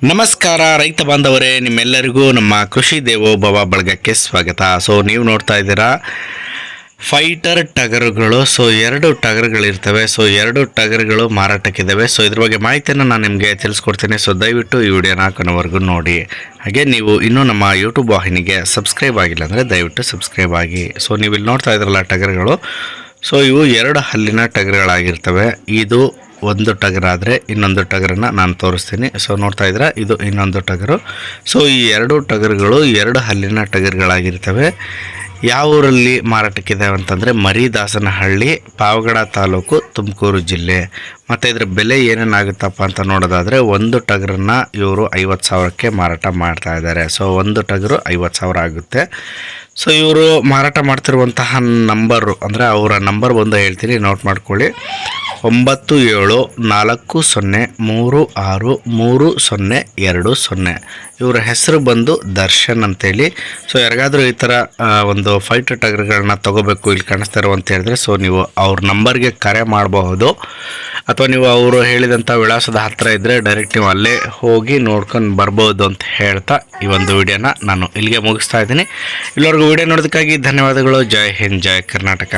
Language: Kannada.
ನಮಸ್ಕಾರ ರೈತ ಬಾಂಧವರೇ, ನಿಮ್ಮೆಲ್ಲರಿಗೂ ನಮ್ಮ ಕೃಷಿ ದೇವೋಭವ ಬಳಗಕ್ಕೆ ಸ್ವಾಗತ. ನೀವು ನೋಡ್ತಾ ಇದ್ದೀರಾ ಫೈಟರ್ ಟಗರುಗಳು. ಎರಡು ಟಗರುಗಳಿರ್ತವೆ. ಎರಡು ಟಗರುಗಳು ಮಾರಾಟಕ್ಕಿದ್ದಾವೆ. ಇದ್ರ ಬಗ್ಗೆ ಮಾಹಿತಿಯನ್ನು ನಾನು ನಿಮಗೆ ತಿಳಿಸ್ಕೊಡ್ತೀನಿ. ದಯವಿಟ್ಟು ಈ ವಿಡಿಯೋನ ಕೊನೆವರೆಗೂ ನೋಡಿ. ಹಾಗೆ ನೀವು ಇನ್ನೂ ನಮ್ಮ ಯೂಟ್ಯೂಬ್ ವಾಹಿನಿಗೆ ಸಬ್ಸ್ಕ್ರೈಬ್ ಆಗಿಲ್ಲ ಅಂದರೆ ದಯವಿಟ್ಟು ಸಬ್ಸ್ಕ್ರೈಬ್ ಆಗಿ. ನೀವು ಇಲ್ಲಿ ನೋಡ್ತಾ ಇದ್ರಲ್ಲ ಟಗರುಗಳು, ಇವು ಎರಡು ಹಲ್ಲಿನ ಟಗರುಗಳಾಗಿರ್ತವೆ. ಇದು ಒಂದು ಟಗರಾದರೆ ಇನ್ನೊಂದು ಟಗರನ್ನು ನಾನು ತೋರಿಸ್ತೀನಿ. ನೋಡ್ತಾ ಇದ್ರೆ ಇದು ಇನ್ನೊಂದು ಟಗರು. ಈ ಎರಡು ಟಗರುಗಳು ಎರಡು ಹಲ್ಲಿನ ಟಗರುಗಳಾಗಿರ್ತವೆ. ಯಾವ ಊರಲ್ಲಿ ಮಾರಾಟಕ್ಕಿದ್ದಾವೆ ಅಂತಂದರೆ ಮರಿದಾಸನಹಳ್ಳಿ, ಪಾವಗಡ ತಾಲೂಕು, ತುಮಕೂರು ಜಿಲ್ಲೆ. ಮತ್ತು ಇದರ ಬೆಲೆ ಏನೇನಾಗುತ್ತಪ್ಪ ಅಂತ ನೋಡೋದಾದರೆ ಒಂದು ಟಗರನ್ನು ಇವರು 50,000ಕ್ಕೆ ಮಾರಾಟ ಮಾಡ್ತಾ ಇದ್ದಾರೆ. ಒಂದು ಟಗರು 50,000 ಆಗುತ್ತೆ. ಇವರು ಮಾರಾಟ ಮಾಡ್ತಿರುವಂತಹ ನಂಬರು ಅಂದರೆ ಅವರ ನಂಬರ್ ಬಂದು ಹೇಳ್ತೀನಿ, ನೋಟ್ ಮಾಡ್ಕೊಳ್ಳಿ. 9740363020. ಇವರ ಹೆಸರು ಬಂದು ದರ್ಶನ್ ಅಂತೇಳಿ. ಯಾರಿಗಾದರೂ ಈ ಥರ ಒಂದು ಫೈಟರ್ ಟಗರ್ಗಳನ್ನ ತೊಗೋಬೇಕು ಇಲ್ಲಿ ಕಾಣಿಸ್ತಾ ಇರೋ ಅಂತ ಹೇಳಿದ್ರೆ ನೀವು ಅವ್ರ ನಂಬರ್ಗೆ ಕರೆ ಮಾಡಬಹುದು. ಅಥವಾ ನೀವು ಅವರು ಹೇಳಿದಂಥ ವಿಳಾಸದ ಹತ್ತಿರ ಇದ್ದರೆ ಡೈರೆಕ್ಟ್ ನೀವು ಅಲ್ಲೇ ಹೋಗಿ ನೋಡ್ಕೊಂಡು ಬರ್ಬೋದು ಅಂತ ಹೇಳ್ತಾ ಈ ಒಂದು ವಿಡಿಯೋನ ನಾನು ಇಲ್ಲಿಗೆ ಮುಗಿಸ್ತಾ ಇದ್ದೀನಿ. ಇಲ್ಲಿವರೆಗೂ ವಿಡಿಯೋ ನೋಡೋದಕ್ಕಾಗಿ ಧನ್ಯವಾದಗಳು. ಜೈ ಹಿಂದ್, ಜೈ ಕರ್ನಾಟಕ.